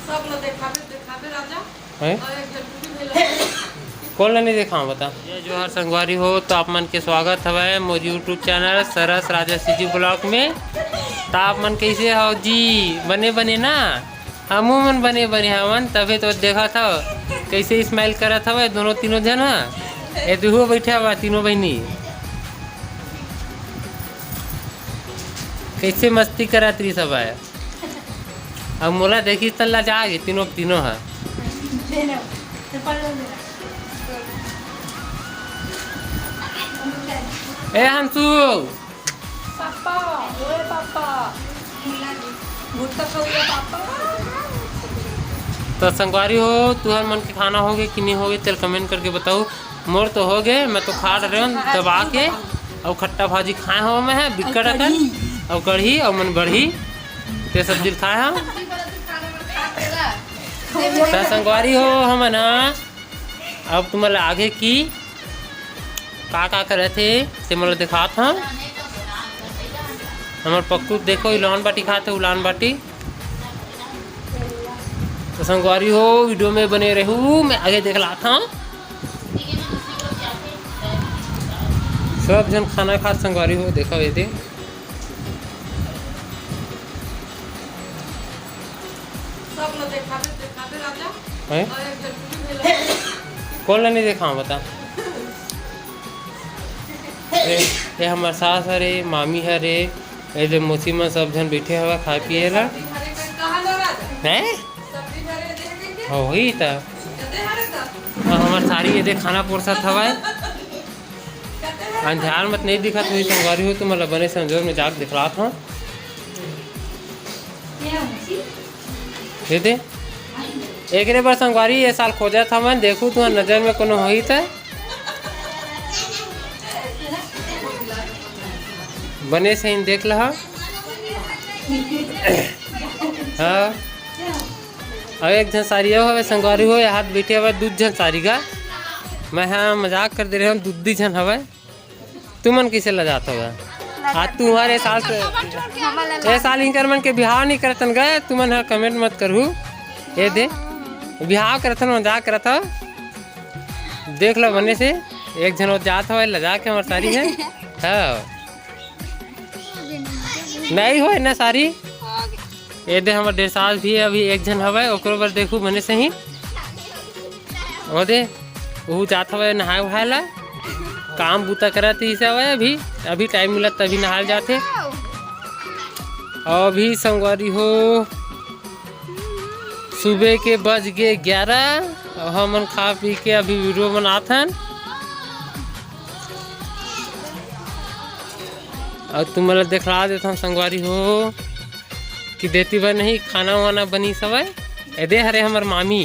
सब लोग देखावे राजा हैं और एक जरूरी भेल कौन नहीं देखा बता। जय जोहर संगवारी हो तो आप मन के स्वागत हवे मोर यूट्यूब चैनल सरस राजा सिटी ब्लॉग में। तो आप मन कैसे हो जी? बने बने ना हमू मन बने बने हवन तभी तो देखा था कैसे स्माइल करा था दोनों तीनों जन। ये दुहो बैठा हुआ तीनों बहनी कैसे मस्ती करा त्री सब है। अब मोला देखी तल्ला जागे तीनों तीनों है। ए हंसू पापा ओए पापा भुट्टा खाऊंगा पापा। तो संगवारी हो तुहर मन के खाना हो गए कि नहीं हो गए चल कमेंट करके बताओ। मोर तो हो गए, मैं तो खा रहे हूँ दबा के। और खट्टा भाजी खाए हो मैं है बिक्कट अकन और कढ़ी और मन बढ़ी ते सब्जी खाए हम। तो संगवारी हो हम ना अब तुम्हारे आगे की का करे थे ते मतलब दिखा था। हमारे पक्कू देखो उलान बाटी खाते उलान बाटी। तो संगवारी हो वीडियो में बने रहूँ मैं आगे दिखला था। सब जन खाना खा संगवारी हो देखो ये दे सब लोग देखावे राजा हैं और एक जरूरी भेल कौन नहीं देखा बता। ये हमारे सास हरे मामी हरे ये मौसी में सब जन बैठे हवा खाए पिए ला हैं वही था। हमारे सारी ये देख खाना पोरसा हवा अंधार मत नहीं दिखा तो संगवारी हो तो मतलब बने संजोर में जाग दिखला था। ये दे एक रे बार संगवारी ये साल खोजा था मैं देखूँ तो नजर में कोनो हो ही था बने से ही देख लहा। हाँ और एक जन सारी हो संगवारी हो हाथ बैठे हुए दूध जन सारी का मैं हाँ मजाक कर दे रहे हूँ दूधी जन हवा तुमन कैसे लजाता हुआ आज तुम्हारे साल से ये साल इंकर मन के बिहार नहीं करतन गए तुमन हाँ कमेंट मत करू। ये दे बिहार करतन मजाक करता देख लो बने से एक जन जात हो लजा के हमारे सारी है। हाँ नहीं हो ना सारी ये दे हमारे डेढ़ साल भी अभी एक जन हवा ओकरो बार देखू बने से ही वो दे वो जात हवा नहाए वहाए ला काम बूता कराती इसे हवा अभी टाइम मिला तभी नहाए जाते। अभी संगवारी हो सुबह के बज गए 11 और हमन खा पी के अभी वीडियो बनाथन और तुम्हारा दिखला देता हूँ संगवारी हो कि देती बार नहीं खाना वाना बनी सब दे हरे हमार मामी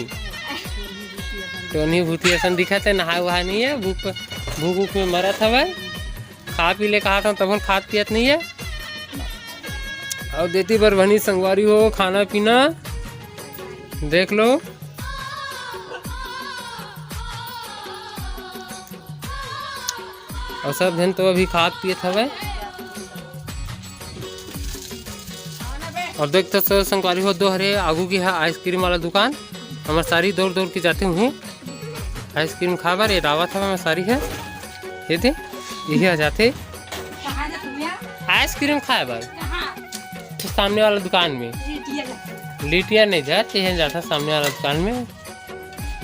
तो नहीं भूती ऐसा दिखा थे नहा वहा नहीं है भूख में मरा था वह खा पी ले कहा था तब खात पियत नहीं है। और देती बार बनी संगवारी हो खाना पीना देख लो। और सब जन तो अभी खात पियत हवे और देखते तो संगवारी हो दो हरे आगू की है आइसक्रीम वाला दुकान हमारे सारी दौड़ दौड़ के जाते हुए आइसक्रीम खा बार ये दावा था मैं सारी है ये थे यही आ जाते आइसक्रीम खाए बार तो सामने वाला दुकान में लिटिया नहीं जाते हैं जाता सामने वाला दुकान में।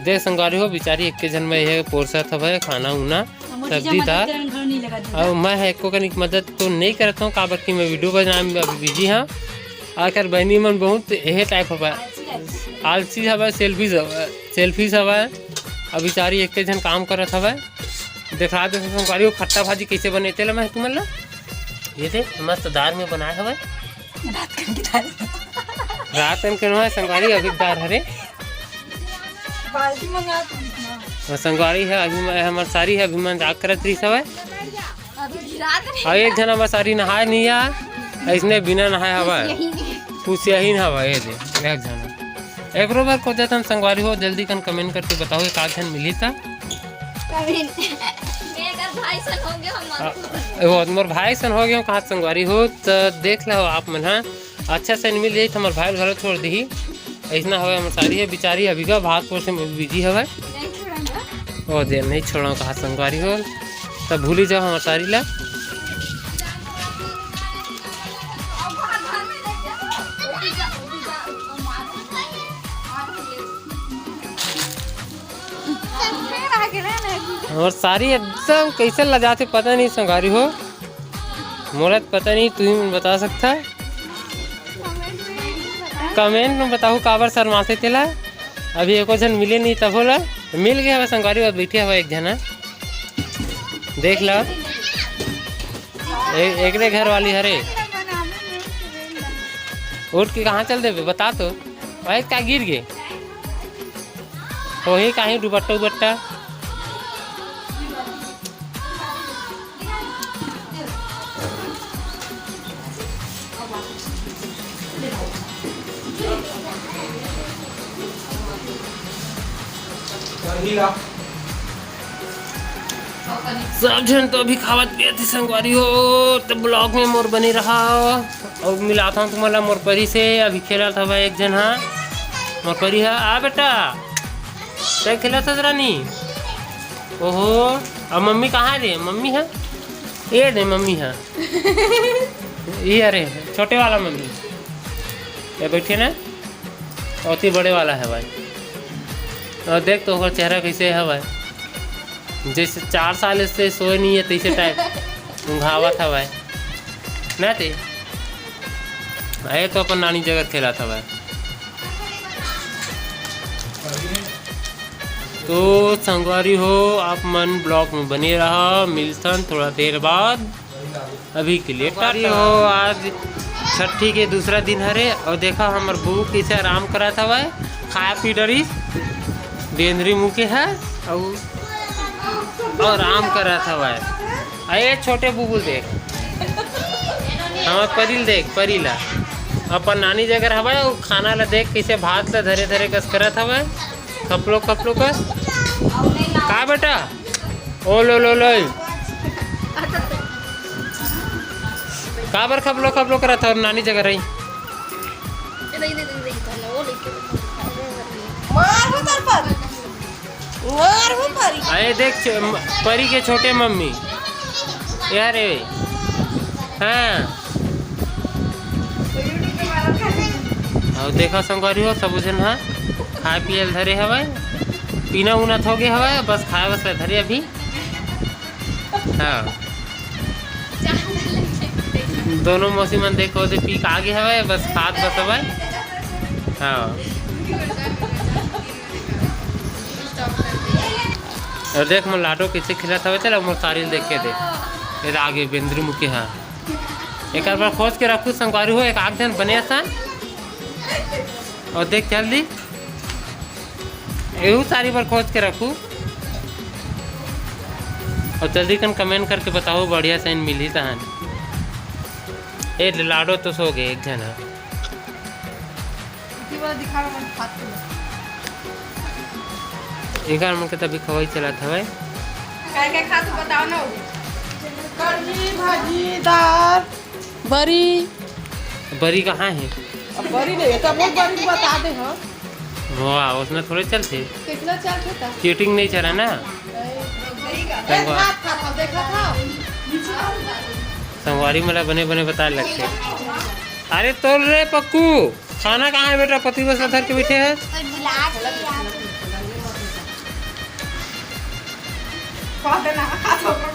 देख संगवारी हो बेचारी एक के जन में यह पोरसा था खाना उना सब्जी दाल और मैं एको कनिक मदद तो नहीं करता हूँ काबर की मैं वीडियो बनाने में अभी बिजी हाँ। आखिर बहनी मन बहुत यह टाइप हवा आलसी हवा सेल्फीज हवा अब बेचारी एक जन काम करत हवा देखा दे संगवारी हो खट्टा भाजी कैसे बने थे मैं तुमन ला ये थे मस्त दाल में बनाए हवा रात के संगवारी अभी दार हरे संगवारी है अभी हमारे सारी है अभी मैं जाग करत रही सब और एक जन हमारे सारी नहाए नहीं आ इसने बिना नहाए हवा कुछ यही न हवा ये दे एक जन एक बार को जाता संगवारी हो जल्दी कन कमेंट करके बताओ एक आध जन मिली था वो मोर भाई सन हो गए कहा संगवारी हो तो देख लो आप मन हाँ अच्छा से मिल जाए हमारे भाई घर छोड़ दी ऐसा हवे हमार साड़ी है बिचारी अभी का भात पोसे में बिजी हवे और दे नहीं छोड़ा कहा संगवारी हो तब भूली जाओ हमार साड़ी ला और साड़ी एकदम कैसे लजाते पता नहीं संगारी हो मोला तो पता नहीं तू ही बता सकता कमेंट में बताओ काबर शर्माते तेला अभी एको जन मिले नहीं तब होला मिल गया हवा संगारी और बैठे हवा एक जना देख लो एक घर वाली हरे उठ के कहाँ चल देवे बता तो भाई क्या गिर गए वही कहीं दुबट्टा उबट्टा सब जन तो अभी खावत पिए थे संगवारी हो तो ब्लॉग में मोर बनी रहा और मिला था तुम्हारा मोर परी से अभी खेला था भाई एक जन हाँ मोर परी है आ बेटा क्या खेला था रानी ओहो अब मम्मी कहाँ रे मम्मी है ये दे मम्मी है ये अरे छोटे वाला मम्मी ये बैठे ना बहुत ही बड़े वाला है भाई और देख तो चेहरा कैसे है भाई जैसे 4 साल से सोए नहीं है तैसे टाइप ऊँघावा था भाई ना थे आए तो अपन नानी जगह खेला था भाई तो संगवारी हो आप मन ब्लॉग में बने रहा मिलसन थोड़ा देर बाद अभी के लिए टाटा हो आज छठी के दूसरा दिन हरे और देखा हमार बू कैसे आराम करा था भाई खाया पी डरी बेंद्री मुँह के है और आराम कर रहा था भाई अरे छोटे बुबुल देख हमार परिल देख परिला अपन नानी जगह हवा खाना ला देख कैसे भात ला धरे धरे कस करत हवा खपलो कस का बेटा ओ लो का बर खपलो करत और नानी जगह रही अरे देख परी के छोटे मम्मी यार हाँ और देखा संगवारी हो सब जन हाँ खाए पिए धरे हवा पीना उना थो गए हवा बस खाए बस धरे अभी हाँ दोनों मौसी मन देखो दे पी आगे हवा बस खाद बस हवा हाँ और देख मैं लाडो कैसे खिला था चल मोर सारी देख के दे ये आगे बेंद्री मुखी हाँ एक बार खोज के रखू संगवारी हो एक आग जन बने सा और देख जल्दी यू सारी बार खोज के रखू और जल्दी कन कमेंट करके बताओ बढ़िया साइन मिली तहान ए लाडो तो सो गए एक जना एक बार मुझे तभी खवाई चला था भाई क्या खा तू बताओ ना कढ़ी भाजी दाल बरी कहाँ है बरी नहीं तो बहुत बरी बता दे हाँ वाह उसमें थोड़े चलते कितना चलता था चीटिंग नहीं चला ना संगवारी मला बने बने बता लगते अरे तोल रे पक्कू खाना कहाँ है बेटा पति बस धर के बैठे हैं ना